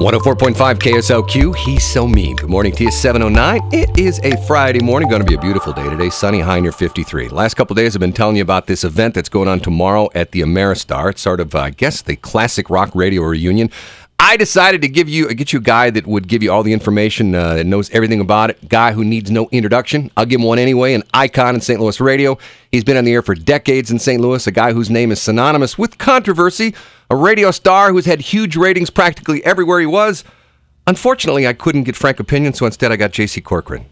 104.5 KSLQ, he's so mean. Good morning to you, 7:09. It is a Friday morning, going to be a beautiful day today, sunny, high near 53. The last couple of days I've been telling you about this event that's going on tomorrow at the Ameristar. It's sort of, I guess, the classic rock radio reunion. I decided to get you a guy that would give you all the information, that knows everything about it, guy who needs no introduction. I'll give him one anyway, an icon in St. Louis radio. He's been on the air for decades in St. Louis, a guy whose name is synonymous with controversy, a radio star who's had huge ratings practically everywhere he was. Unfortunately, I couldn't get frank opinion, so instead I got J.C. Corcoran.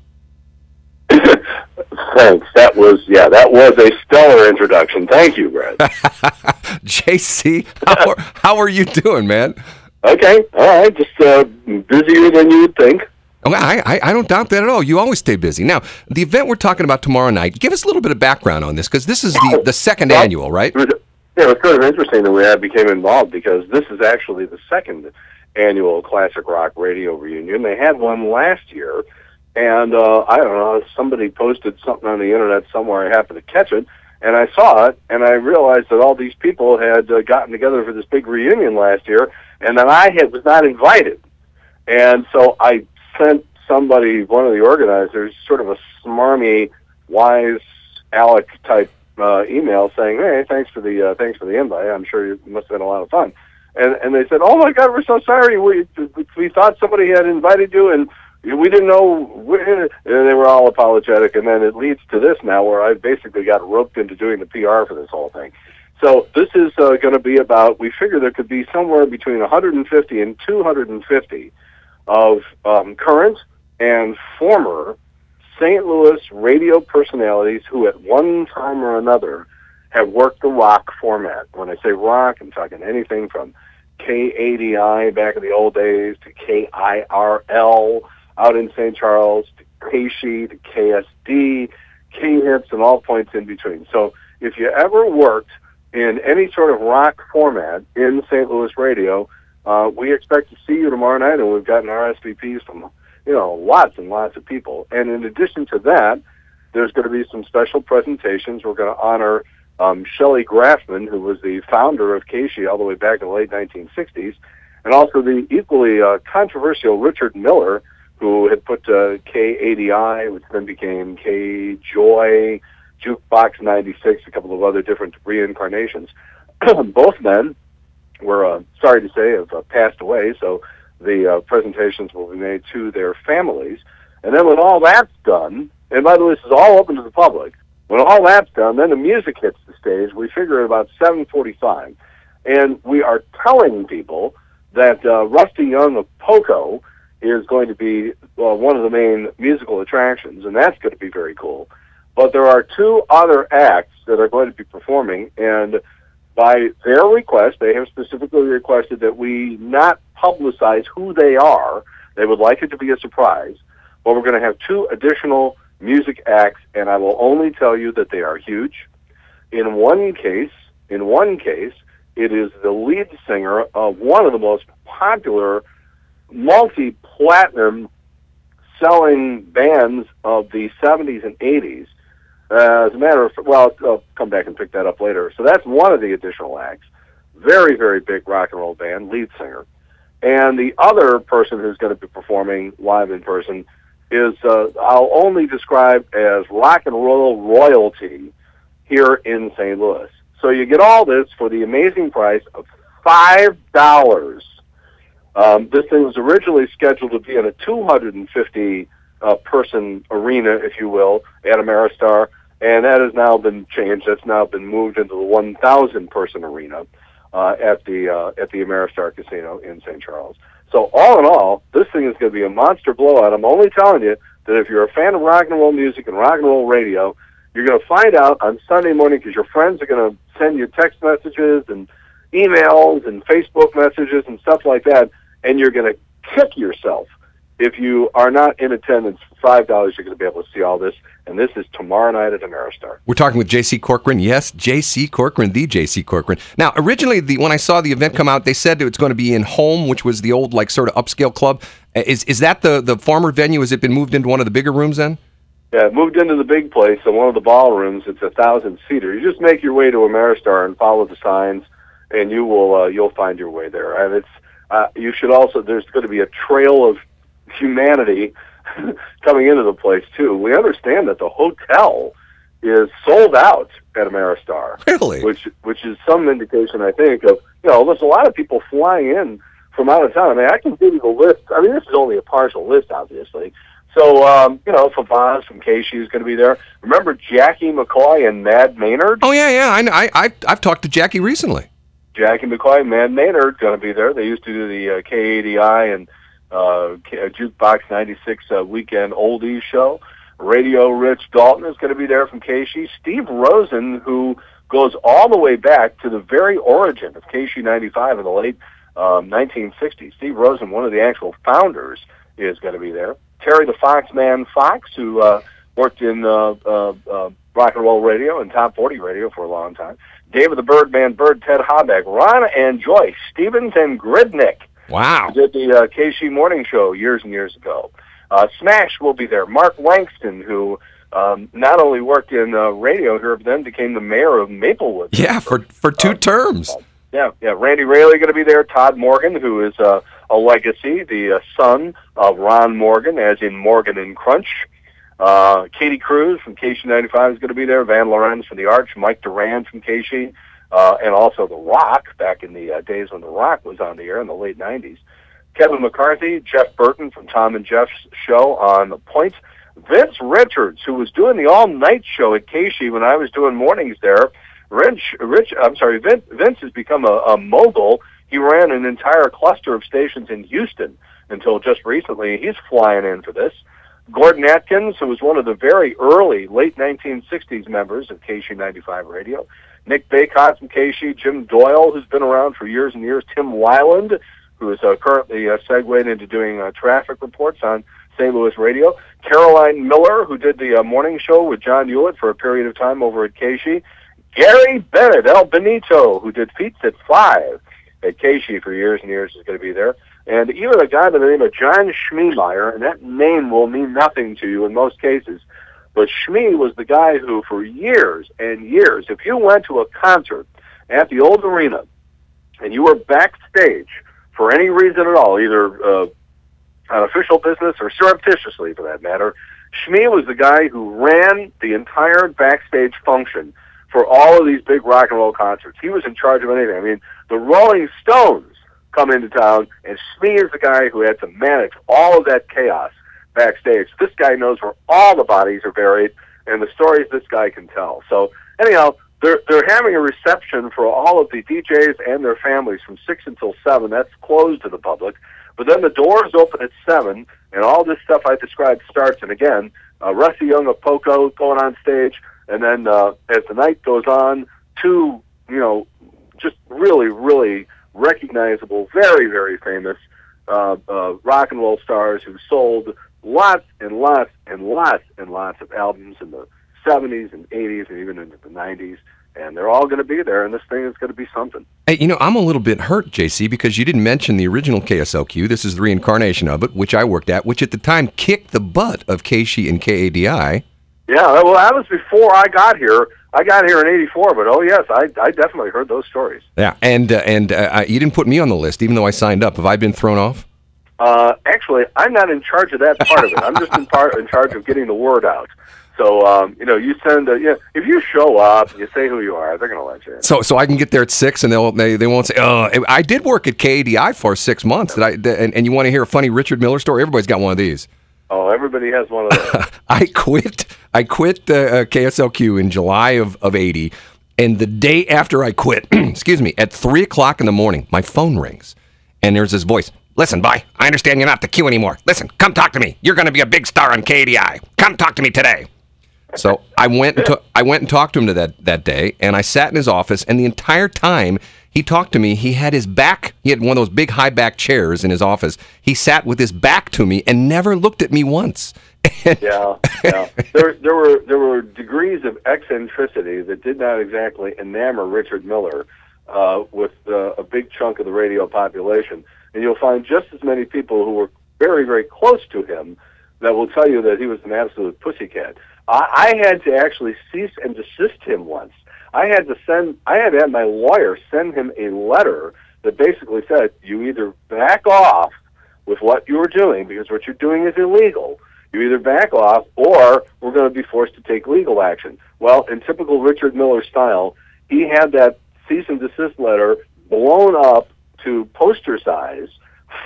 Thanks. That was a stellar introduction. Thank you, Brad. J.C., how are you doing, man? Okay, all right, just busier than you would think. Oh, I don't doubt that at all. You always stay busy. Now, the event we're talking about tomorrow night, give us a little bit of background on this, because this is the second annual, right? It was kind of interesting that I became involved, because this is actually the second annual Classic Rock Radio Reunion. They had one last year, and I don't know, somebody posted something on the internet somewhere. I happened to catch it, and I saw it, and I realized that all these people had gotten together for this big reunion last year, and that I was not invited. And so I sent somebody, one of the organizers, sort of a smarmy, wise Alec type email saying, "Hey, thanks for the invite. I'm sure it must have been a lot of fun." And they said, "Oh my God, we're so sorry. We thought somebody had invited you, and we didn't know." And they were all apologetic, and then it leads to this now, where I basically got roped into doing the PR for this whole thing. So this is going to be about, we figure there could be somewhere between 150 and 250 of current and former St. Louis radio personalities who at one time or another have worked the rock format. When I say rock, I'm talking anything from KADI back in the old days to KIRL out in St. Charles to KSHE to KSD, K-Hits, and all points in between. So if you ever worked in any sort of rock format in St. Louis radio, we expect to see you tomorrow night, and we've gotten RSVPs from, lots and lots of people. And in addition to that, there's going to be some special presentations. We're going to honor Shelley Grafman, who was the founder of KSHE all the way back in the late 1960s, and also the equally controversial Richard Miller, who had put KADI, which then became K-Joy, Jukebox 96, a couple of other different reincarnations. Both men were, sorry to say, have passed away, so the presentations will be made to their families. And then when all that's done, and by the way, this is all open to the public, when all that's done, then the music hits the stage. We figure at about 7:45, and we are telling people that Rusty Young of Poco is going to be one of the main musical attractions, and that's going to be very cool. But there are two other acts that are going to be performing, and by their request, they have specifically requested that we not publicize who they are. They would like it to be a surprise. But we're going to have two additional music acts, and I will only tell you that they are huge. In one case, it is the lead singer of one of the most popular multi-platinum selling bands of the 70s and 80s. As a matter of, I'll come back and pick that up later. So that's one of the additional acts. Very, very big rock and roll band, lead singer. And the other person who's going to be performing live in person is, I'll only describe as rock and roll royalty here in St. Louis. So you get all this for the amazing price of $5. This thing was originally scheduled to be in a 250 person arena, if you will, at Ameristar, and that has now been changed. That's now been moved into the 1,000 person arena at the Ameristar Casino in St. Charles. So all in all, this thing is going to be a monster blowout. I'm only telling you that if you're a fan of rock and roll music and rock and roll radio, you're going to find out on Sunday morning, because your friends are going to send you text messages and emails and Facebook messages and stuff like that, and you're going to kick yourself. If you are not in attendance for $5, you're going to be able to see all this, and this is tomorrow night at Ameristar. We're talking with J.C. Corcoran. Yes, J.C. Corcoran, the J.C. Corcoran. Now, originally, when I saw the event come out, they said it's going to be in Home, which was the old, sort of upscale club. Is that the former venue? Has it been moved into one of the bigger rooms then? Yeah, it moved into the big place, in one of the ballrooms. It's 1,000-seater. You just make your way to Ameristar and follow the signs, and you'll find your way there. And it's you should also, there's going to be a trail of humanity coming into the place, too. We understand that the hotel is sold out at Ameristar. Really? Which is some indication, I think, of, there's a lot of people flying in from out of town. I mean, I can give you the list. I mean, this is only a partial list, obviously. So, Favaz from KSHE is going to be there. Remember Jackie McCoy and Mad Maynard? Oh, yeah. I've talked to Jackie recently. Jackie McCoy and Mad Maynard going to be there. They used to do the KADI and Jukebox 96 weekend oldies show. Radio Rich Dalton is going to be there from KSHE. Steve Rosen, who goes all the way back to the very origin of KSHE 95 in the late 1960s. Steve Rosen, one of the actual founders, is going to be there. Terry the Foxman Fox, who worked in rock and roll radio and top 40 radio for a long time. David the Birdman Bird, Ted Habeck, Ron and Joyce Stevens, and Gridnick. Wow. Who did the KSHE morning show years and years ago. Smash will be there. Mark Langston, who not only worked in radio here, but then became the mayor of Maplewood. Yeah, for 2 terms. Yeah. Randy Raley going to be there. Todd Morgan, who is a legacy, the son of Ron Morgan, as in Morgan and Crunch. Katie Cruz from KSHE 95 is going to be there. Van Lorenz from The Arch. Mike Duran from KSHE. And also The Rock, back in the days when The Rock was on the air in the late 90s. Kevin McCarthy, Jeff Burton from Tom and Jeff's show on The Point. Vince Richards, who was doing the all-night show at KSHE when I was doing mornings there. Vince has become a mogul. He ran an entire cluster of stations in Houston until just recently. He's flying in for this. Gordon Atkins, who was one of the very early, late 1960s members of KSHE 95 Radio. Nick Baycott from KSHE. Jim Doyle, who's been around for years and years. Tim Weiland, who is currently segued into doing traffic reports on St. Louis radio. Caroline Miller, who did the morning show with John Hewlett for a period of time over at KSHE. Gary Bennett, El Benito, who did Feats at 5 at KSHE for years and years, is going to be there. And even a guy by the name of John Schmeemeyer, and that name will mean nothing to you in most cases, but Schmee was the guy who, for years and years, if you went to a concert at the old arena and you were backstage for any reason at all, either on official business or surreptitiously for that matter, Schmee was the guy who ran the entire backstage function for all of these big rock and roll concerts. He was in charge of anything. I mean, the Rolling Stones come into town, and Schmee is the guy who had to manage all of that chaos backstage. This guy knows where all the bodies are buried and the stories this guy can tell. So anyhow, they're having a reception for all of the DJs and their families from 6 until 7. That's closed to the public. But then the doors open at 7, and all this stuff I described starts. And again, Rusty Young of Poco going on stage, and then as the night goes on, 2, just really, really recognizable, very, very famous rock and roll stars who sold lots and lots and lots and lots of albums in the 70s and 80s and even into the 90s. And they're all going to be there, and this thing is going to be something. Hey, I'm a little bit hurt, JC, because you didn't mention the original KSLQ. This is the reincarnation of it, which I worked at, which at the time kicked the butt of KSHE and KADI. Yeah, well, that was before I got here. I got here in '84, but oh yes, I definitely heard those stories. Yeah, and you didn't put me on the list, even though I signed up. Have I been thrown off? Actually, I'm not in charge of that part of it. I'm just in charge of getting the word out. So, you send if you show up, you say who you are, they're going to let you in. So I can get there at 6, and they won't say, "Oh, I did work at KADI for 6 months." And you want to hear a funny Richard Miller story? Everybody's got one of these. Oh, everybody has one of those. I quit KSLQ in July of '80, and the day after I quit, excuse me, at 3 o'clock in the morning, my phone rings, and there's this voice. Listen, boy, I understand you're not the Q anymore. Listen, come talk to me. You're going to be a big star on KADI. Come talk to me today. So I went and talked to him that day, and I sat in his office, and the entire time he talked to me, he had his back. He had one of those big high back chairs in his office. He sat with his back to me and never looked at me once. Yeah. There were degrees of eccentricity that did not exactly enamor Richard Miller with a big chunk of the radio population, and you'll find just as many people who were very, very close to him that will tell you that he was an absolute pussycat. I had to actually cease and desist him once. I had to have my lawyer send him a letter that basically said, you either back off with what you're doing, because what you're doing is illegal. You either back off, or we're going to be forced to take legal action. Well, in typical Richard Miller style, he had that cease and desist letter blown up to poster size,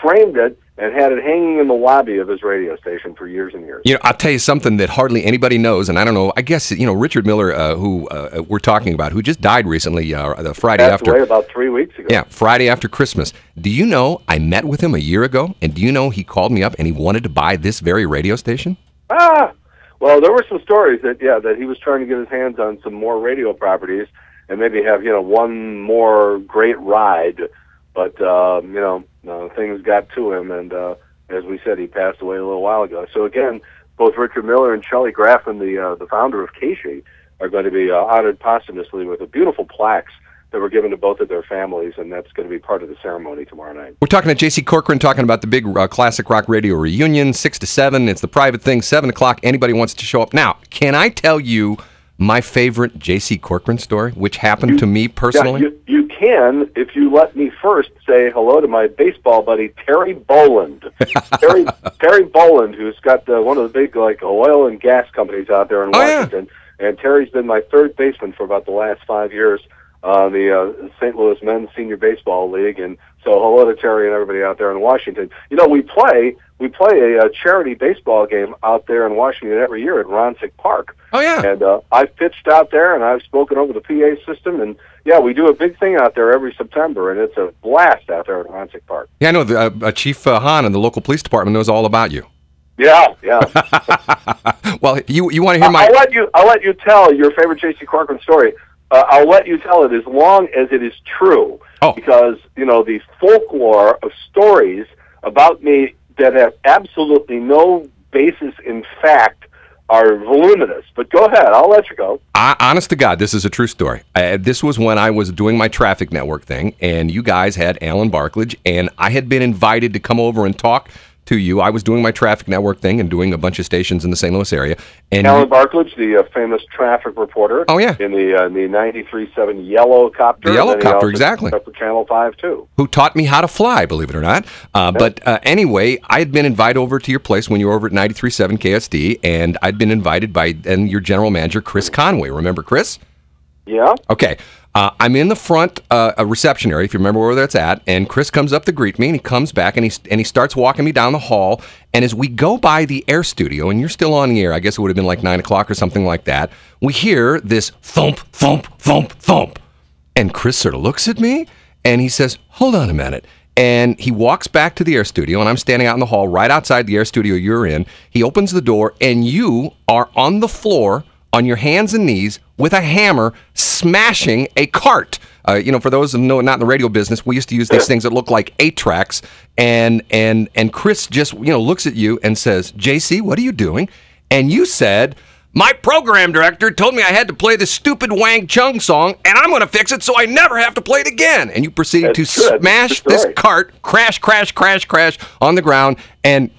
framed it, and had it hanging in the lobby of his radio station for years and years. You know, I'll tell you something that hardly anybody knows, and I don't know, I guess, you know, Richard Miller, who we're talking about, who just died recently, the Friday Passed after. away about 3 weeks ago. Yeah, Friday after Christmas. Do you know, I met with him a year ago, and do you know he called me up and he wanted to buy this very radio station? Well, there were some stories that he was trying to get his hands on some more radio properties and maybe have, one more great ride. But, things got to him, and as we said, he passed away a little while ago. So, again, both Richard Miller and Shelley Graffin, the founder of KSHE, are going to be honored posthumously with a beautiful plaques that were given to both of their families, and that's going to be part of the ceremony tomorrow night. We're talking to J.C. Corcoran, talking about the big classic rock radio reunion, 6 to 7. It's the private thing, 7 o'clock. Anybody wants to show up. Now, can I tell you my favorite J.C. Corcoran story, which happened to me personally? Yeah, you can, if you let me first say hello to my baseball buddy, Terry Boland. Terry Boland, who's got one of the big oil and gas companies out there in Washington. Yeah. And Terry's been my third baseman for about the last 5 years on the St. Louis Men's Senior Baseball League. And so hello to Terry and everybody out there in Washington. We play a charity baseball game out there in Washington every year at Ronsick Park. Oh, yeah. And I've pitched out there, and I've spoken over the PA system, and yeah, we do a big thing out there every September, and it's a blast out there at Ronsick Park. Yeah, I know. Chief Hahn in the local police department knows all about you. Yeah. Well, you want to hear my... I'll let you tell your favorite J.C. Corcoran story. I'll let you tell it as long as it is true. Oh. Because, the folklore of stories about me that have absolutely no basis in fact are voluminous. But go ahead. I'll let you go. Honest to God, this is a true story. This was when I was doing my traffic network thing, and you guys had Alan Barklage, and I had been invited to come over and talk to you. I was doing my traffic network thing and doing a bunch of stations in the St. Louis area. And Alan Barklage, the famous traffic reporter. Oh, yeah. In the 93.7 Yellow Copter. The Yellow Copter, exactly. For Channel 5, too. Who taught me how to fly, believe it or not. But anyway, I had been invited over to your place when you were over at 93.7 KSD, and I'd been invited by your general manager, Chris Conway. Remember Chris? Yeah. Okay. I'm in the front reception area, if you remember where that's at, and Chris comes up to greet me, and he comes back, and he starts walking me down the hall, and as we go by the air studio, and you're still on the air, I guess it would have been like 9 o'clock or something like that, we hear this thump, thump, thump, thump, and Chris sort of looks at me, and he says, hold on a minute, and he walks back to the air studio, and I'm standing out in the hall right outside the air studio you're in. He opens the door, and you are on the floor on your hands and knees with a hammer smashing a cart. For those who know, not in the radio business, we used to use these things that look like 8-tracks. And Chris just, looks at you and says, JC, what are you doing? And you said, my program director told me I had to play this stupid Wang Chung song, and I'm going to fix it so I never have to play it again. And you proceeded to smash this cart, crash, crash, crash, crash on the ground. And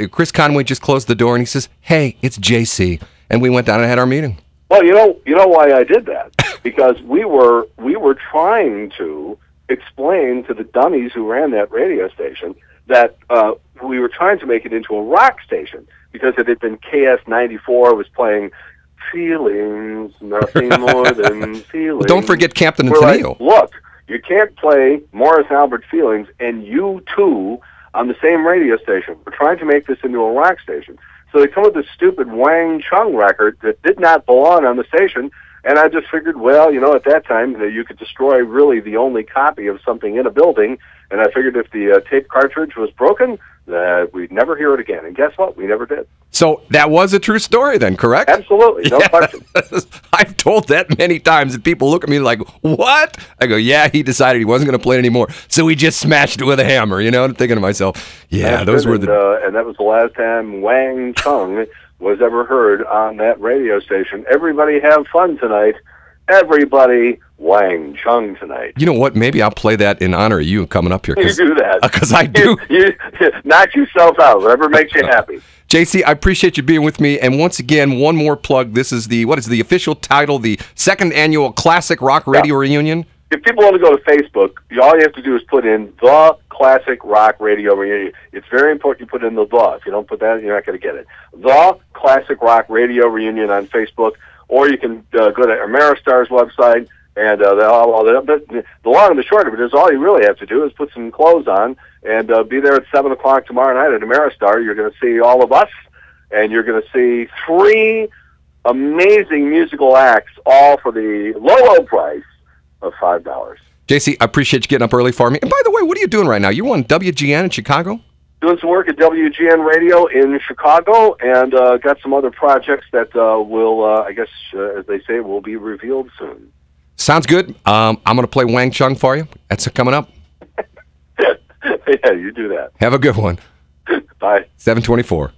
Chris Conway just closed the door, and he says, hey, it's JC. And we went down and had our meeting. Well, you know why I did that? Because we were trying to explain to the dummies who ran that radio station that we were trying to make it into a rock station, because it had been KS94 was playing feelings, nothing more than feelings. Well, don't forget Captain and We're Tennille. Like, look, you can't play Morris Albert Feelings and U2 on the same radio station. We're trying to make this into a rock station. So they come with this stupid Wang Chung record that did not belong on the station, and I just figured, well, at that time, you could destroy really the only copy of something in a building, and I figured if the tape cartridge was broken, we'd never hear it again. And guess what? We never did. So that was a true story then, correct? Absolutely, no question. I've told that many times, and people look at me like, what? I go, yeah, he decided he wasn't going to play it anymore, so he just smashed it with a hammer, and I'm thinking to myself, yeah, those were the... and that was the last time Wang Chung was ever heard on that radio station. Everybody have fun tonight. Everybody Wang Chung tonight. You know what? Maybe I'll play that in honor of you coming up here. You do that. Because I do. You knock yourself out. Whatever makes you happy. JC, I appreciate you being with me. And once again, one more plug. This is the official title, the second annual Classic Rock Radio Reunion? if people want to go to Facebook, all you have to do is put in the Classic Rock Radio Reunion. It's very important you put in the. If you don't put that, you're not going to get it. The Classic Rock Radio Reunion on Facebook, or you can go to Ameristar's website, and the long and the short of it is all you really have to do is put some clothes on and be there at 7 o'clock tomorrow night at Ameristar. You're going to see all of us, and you're going to see 3 amazing musical acts, all for the low price of $5. JC, I appreciate you getting up early for me. And by the way, what are you doing right now? You on WGN in Chicago? Doing some work at WGN Radio in Chicago, and got some other projects that will, I guess, as they say, will be revealed soon. Sounds good. I'm going to play Wang Chung for you. That's coming up. Yeah, you do that. Have a good one. Bye. 724.